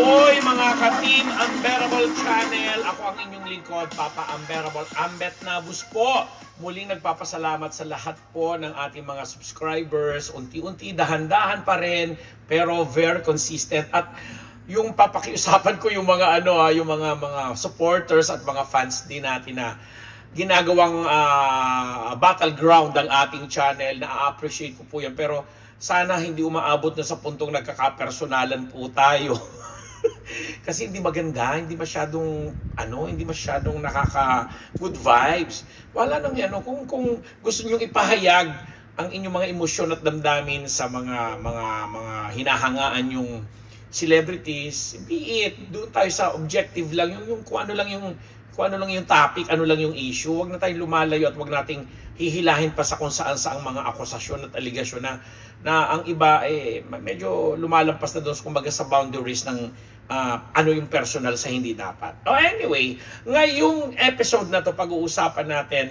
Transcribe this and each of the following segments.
Hoy mga ka-Team Unbearable Channel, ako ang inyong lingkod, Papa Unbearable, Ambet Nabus po. Muling nagpapasalamat sa lahat po ng ating mga subscribers. Unti-unti, dahan-dahan pa rin, pero very consistent. At yung papakiusapan ko yung mga yung mga supporters at mga fans din natin na ginagawang battleground ng ating channel. Na-appreciate ko po yan, pero sana hindi umaabot na sa puntong nagkakapersonalan po tayo. Kasi hindi maganda, hindi masyadong nakaka-good vibes. Wala nang kung gusto niyo ipahayag ang inyong mga emosyon at damdamin sa mga hinahangaan yung celebrities, be it doon tayo sa objective lang, yung kung ano lang yung topic, ano lang yung issue. Huwag na tayong lumalayo at huwag nating hihilahin pa sa kung saan-saang mga akusasyon at aligasyon na ang iba medyo lumalampas na doon kumbaga sa boundaries ng ano yung personal sa hindi dapat. Anyway, ngayong episode na to pag-uusapan natin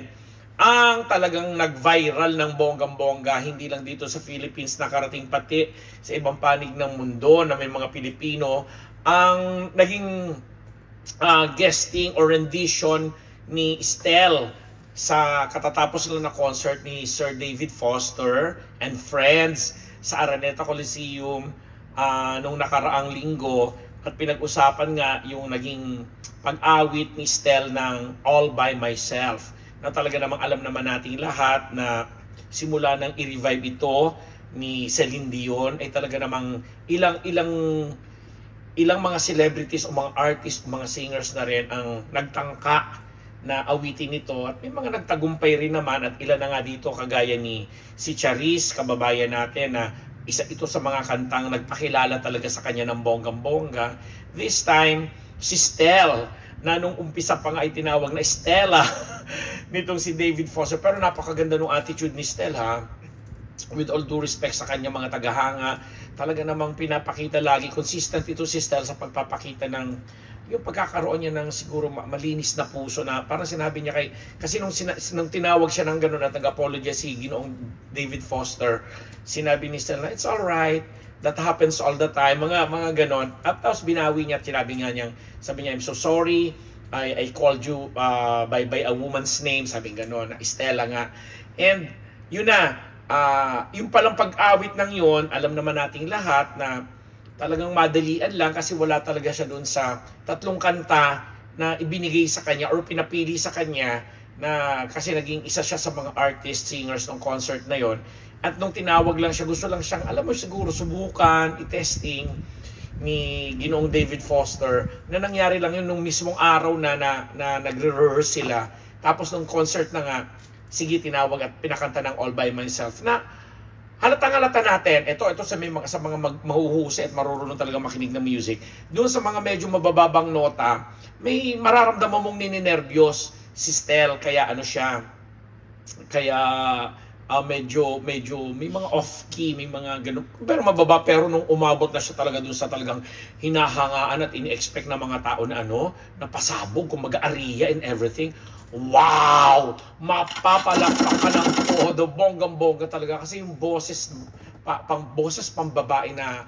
ang talagang nag-viral ng bonggang-bongga, hindi lang dito sa Philippines, nakarating pati sa ibang panig ng mundo na may mga Pilipino, ang naging guesting or rendition ni Estelle sa katatapos lang na concert ni Sir David Foster and Friends sa Araneta Coliseum nung nakaraang linggo. At pinag-usapan nga yung naging pag-awit ni Estelle ng All By Myself, na talaga namang alam naman nating lahat na simula nang i-revive ito ni Celine Dion ay talaga namang ilang mga celebrities o mga artists, mga singers na rin ang nagtangka na awitin ito, at may mga nagtagumpay rin naman, at ilan na nga dito kagaya ni si Charis, kababayan natin, na isa ito sa mga kantang nagpakilala talaga sa kanya ng bonggang-bongga. This time, si Estelle, na nung umpisa pa nga ay tinawag na Estella nitong si David Foster. Pero napakaganda nung attitude ni Estelle, ha? With all due respect sa kanya mga tagahanga, talaga namang pinapakita lagi, consistent ito si Estelle sa pagpapakita ng yung pagkakaroon niya ng siguro malinis na puso, na parang sinabi niya kasi nung tinawag siya ng gano'n at nag-apologize si Ginoong David Foster, sinabi ni Estelle na it's alright, that happens all the time, mga gano'n. At tapos binawi niya at sinabi nga niyang, sabi niya, I'm so sorry, I called you by a woman's name, sabi gano'n, na Estella nga. And yun na, yung palang pag-awit ng yun, alam naman nating lahat na talagang madalian lang kasi wala talaga siya doon sa tatlong kanta na ibinigay sa kanya or pinapili sa kanya, na kasi naging isa siya sa mga artist, singers ng concert na yon. At nung tinawag lang siya, gusto lang siyang, alam mo siguro, subukan, i-testing ni Ginoong David Foster, na nangyari lang yun nung mismong araw na nagre-rehearse sila. Tapos nung concert na nga, sige, tinawag at pinakanta ng All By Myself, na halatang-halata natin, ito sa mga mahuhusay at marurunong talaga makinig ng music. Doon sa mga medyo mabababang nota, may mararamdaman mong nininervyos si Estelle, kaya medyo may mga off-key, may mga ganun. Pero mababa, pero nung umabot na siya talaga doon sa talagang hinahangaan at in-expect na mga tao na napasabog, kumbaga ariya and everything. Wow! Mapapalakpak ka ng todo, bonggang-bongga talaga, kasi yung boses pambabae na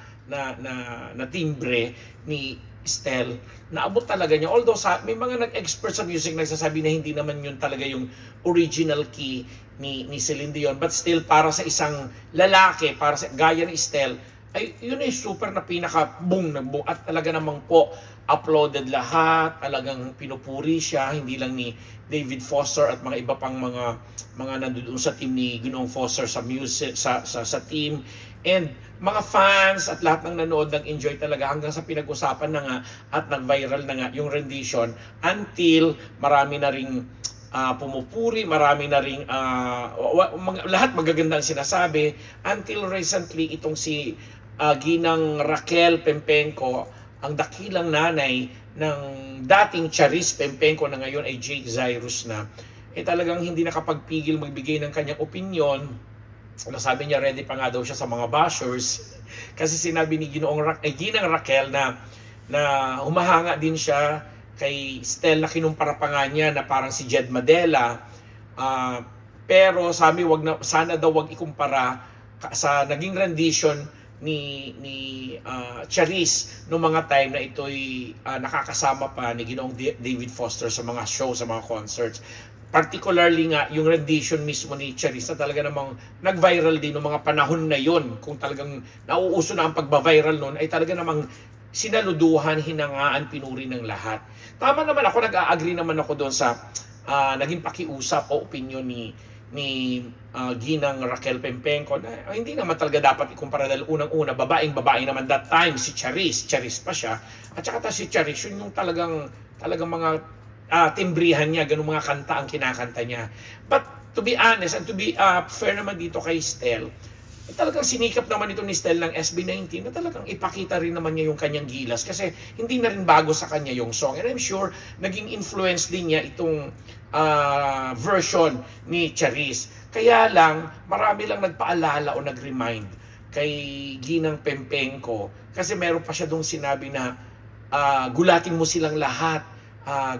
timbre ni Estelle, naabot talaga niya. Although may mga nag-expert sa music nagsasabi na hindi naman yun talaga yung original key ni Celine Dion, but still, para sa isang lalaki, para sa gaya ni Estelle, ay yun ay super na pinaka-boom na boom, at talaga namang po uploaded lahat, talagang pinupuri siya, hindi lang ni David Foster at mga iba pang mga nandoon sa team ni Ginoong Foster sa music, sa team, and mga fans at lahat ng nanood nag-enjoy talaga, hanggang sa pinag-usapan na nga at nag-viral na nga yung rendition, until marami na ring pumupuri, marami na ring lahat magagandang sinasabi, until recently itong si Ginang Raquel Pempenco, ang dakilang nanay ng dating Charis Pempenco na ngayon ay Jake Zyrus na, talagang hindi nakapagpigil magbigay ng kanyang opinion. Sabi niya ready pa nga daw siya sa mga bashers kasi sinabi ni Ginang Raquel na humahanga din siya kay Estelle, na kinumpara pa nga niya na parang si Jed Madela, pero sabi sana daw wag ikumpara sa naging rendition Charis noong mga time na ito'y nakakasama pa ni Ginoong David Foster sa mga show, sa mga concerts. Particularly nga yung rendition mismo ni Charis na talaga namang nag-viral din noong mga panahon na yon. Kung talagang nauuso na ang pagba-viral noon, ay talaga namang sinaluduhan, hinangaan, pinuri ng lahat. Tama naman ako, nag-a-agree naman ako doon sa naging pakiusap o opinion ni Ginang Raquel Pempenco na hindi naman talaga dapat ikumpara dahil unang-una, babae naman that time, si Charis pa siya. At saka si Charis, yun yung talagang mga timbrihan niya, ganun mga kanta ang kinakanta niya. But to be honest, and to be fair naman dito kay Stel, talagang sinikap naman ito ni Stel ng SB19 na talagang ipakita rin naman niya yung kanyang gilas kasi hindi na rin bago sa kanya yung song. And I'm sure naging influence din niya itong version ni Charis. Kaya lang, marami lang nagpaalala o nag-remind kay Ginang Pempenco kasi meron pa siya dong sinabi na gulatin mo silang lahat.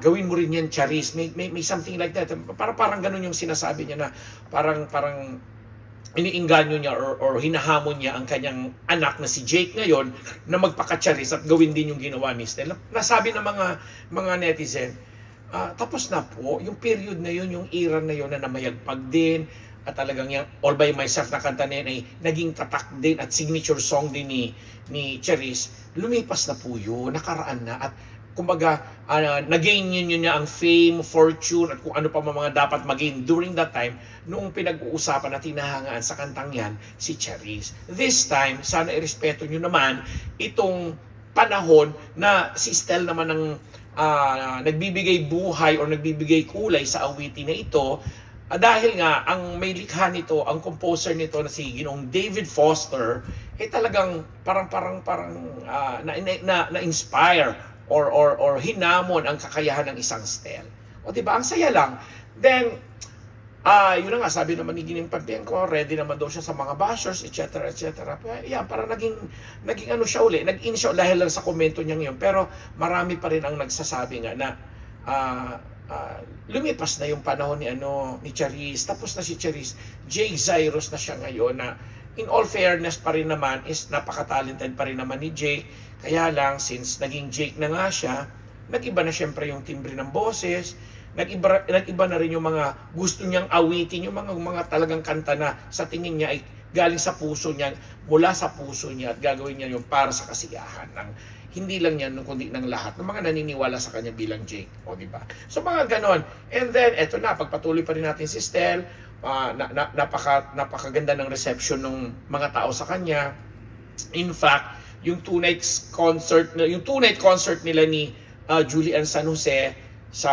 Gawin mo rin yan, Charis. May something like that. Parang ganun yung sinasabi niya na parang iniinganyo niya or hinahamon niya ang kanyang anak na si Jake ngayon na magpaka-Charis at gawin din yung ginawa ni Stel. Nasabi ng mga netizen, tapos na po, yung period na yun, yung era na yun na namayagpag din at talagang yung All By Myself na kanta na yun ay naging tatak din at signature song din ni Charis. Lumipas na po yun, nakaraan na at kumbaga, nagain niya ang fame, fortune, at kung ano pa mga dapat magain during that time, noong pinag-uusapan at hinahangaan sa kantang yan, si Charis. This time, sana irespeto nyo naman itong panahon na si Stel naman ang nagbibigay buhay o nagbibigay kulay sa awitin na ito, dahil nga, ang may likha nito, ang composer nito na si Ginoong David Foster, talagang parang na-inspire or hinamon ang kakayahan ng isang Stel. O diba, ang saya lang. Then, yun na nga, sabi naman ni Ginang Pempenco, ready naman daw siya sa mga bashers, etc. Yeah, parang naging ano siya uli, nag-in siya dahil lang sa komento niya ngayon. Pero marami pa rin ang nagsasabi nga na lumipas na yung panahon ni Charis, tapos na si Charis, Jake Zyros na siya ngayon na in all fairness pa rin naman is napaka-talented pa rin naman ni Jake. Kaya lang, since naging Jake na nga siya, nag-iba na syempre yung timbre ng boses, nag-iba na rin yung mga gusto niyang awitin, yung mga talagang kanta na sa tingin niya ay galing sa puso niya, mula sa puso niya at gagawin niya yung para sa kasiyahan ng hindi lang yan, kundi ng lahat ng mga naniniwala sa kanya bilang Jake. O, diba? So, mga ganon. And then, eto na, pagpatuloy pa rin natin si Stel, napakaganda ng reception ng mga tao sa kanya. In fact, yung two-night concert nila ni Julian San Jose sa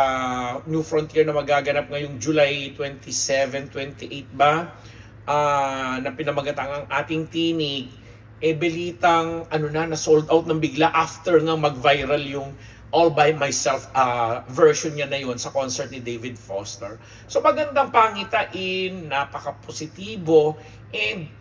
New Frontier na magaganap ngayong July 27, 28 ba? Na pinamagatang ang ating tinig, belitang na sold out ng bigla after nga mag-viral yung All By Myself version niya na yun sa concert ni David Foster. So magandang pangitain, napaka-positibo, and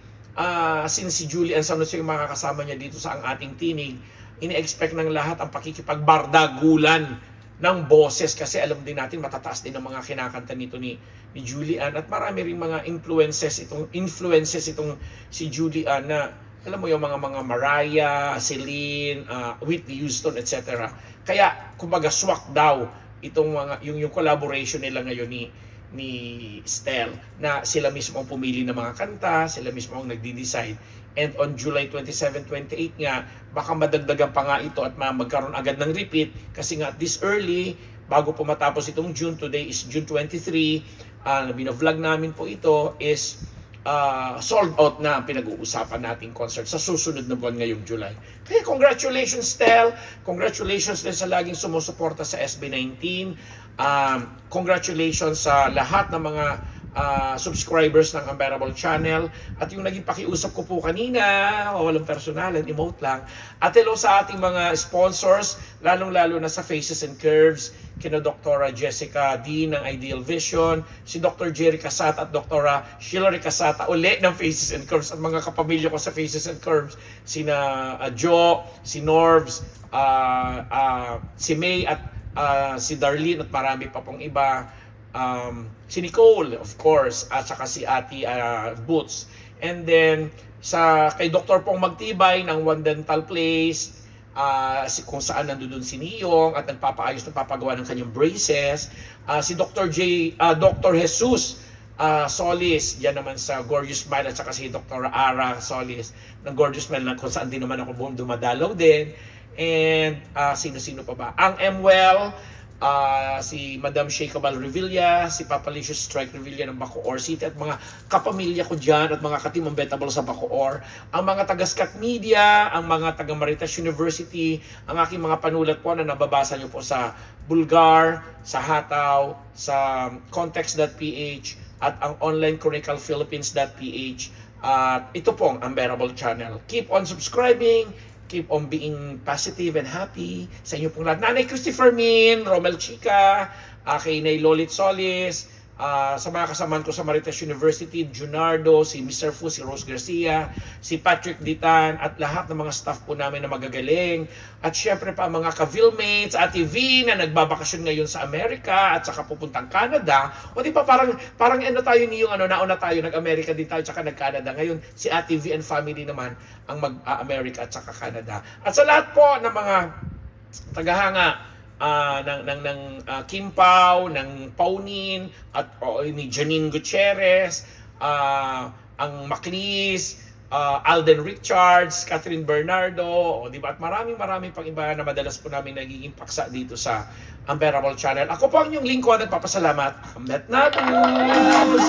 since si Julian San Jose yung makakasama niya dito sa ang ating tinig, ini-expect ng lahat ang pakikipagbardagulan ng boses kasi alam din natin matataas din ang mga kinakanta nito ni Julian at marami ring mga influences itong si Julian na alam mo yung mga Mariah, Celine, Whitney Houston, etc. Kaya kumbaga swak daw itong yung collaboration nila ngayon ni Stel na sila mismo ang pumili ng mga kanta, sila mismo ang nagdi-decide. And on July 27, 28 nga, baka madagdagan pa nga ito at magkaroon agad ng repeat kasi nga this early, bago po matapos itong June, today is June 23, binavlog namin po ito, is sold out na ang pinag-uusapan nating concert sa susunod na buwan ngayong July. Kaya congratulations Stel, congratulations din sa laging sumusuporta sa SB19, congratulations sa lahat ng mga subscribers ng Unbearable Channel at yung naging pakiusap ko po kanina, walang personalan, emote lang. At hello sa ating mga sponsors, lalong-lalo na sa Faces and Curves, kina Dr. Jessica D ng Ideal Vision, si Dr. Jerry Casata at Dr. Shilary Casata uli ng Faces and Curves at mga kapamilya ko sa Faces and Curves, sina Jo, si Norvs, si May at si Darlene at marami pa pong iba. Si Nicole, of course, at saka si Ate Boots. And then, kay Dr. Pong Magtibay ng One Dental Place, kung saan nandun si Niyong at nagpapagawa ng kanyang braces. Si Dr. Jesus Solis, yan naman sa Gorgeous Smile, at saka si Dr. Ara Solis ng Gorgeous Smile, kung saan din naman ako dumadalaw din. And sino-sino pa ba? Ang MWell, si Madam Sheikha Bal Revilla, si Papa Licious Strike Revilla ng Bacoor City, at mga kapamilya ko dyan at mga katimang betable sa Bacoor, ang mga taga-Scat Media, ang mga taga-Maritas University, ang aking mga panulat po na nababasa nyo po sa Bulgar, sa Hataw, sa context.ph, at ang online curricalphilippines.ph. At ito pong Unbearable Channel. Keep on subscribing, keep on being positive and happy sa inyo pong lahat. Nanay Christopher Min, Romel Chica, kay Nay Lolit Solis, sa mga kasamaan ko sa Maritas University, Junardo, si Mr. Fu, si Rose Garcia, si Patrick Ditan, at lahat ng mga staff po namin na magagaling. At syempre pa mga ka-Vilmates, Ate V na nagbabakasyon ngayon sa Amerika at saka pupuntang Canada. O di ba parang ano tayo niyong nauna tayo, nag-Amerika din tayo tsaka nag-Canada. Ngayon si Ate V and family naman ang mag-Amerika at saka Canada. At sa lahat po ng mga tagahanga ng Kim Pao, ng Paunin, at ni Janine Gutierrez, ang Maclis, Alden Richards, Catherine Bernardo, di ba? At maraming pang iba na madalas po namin nagiging paksa dito sa Unbearable Channel. Ako po ang inyong lingkod, nagpapasalamat. Ahmed Nagus!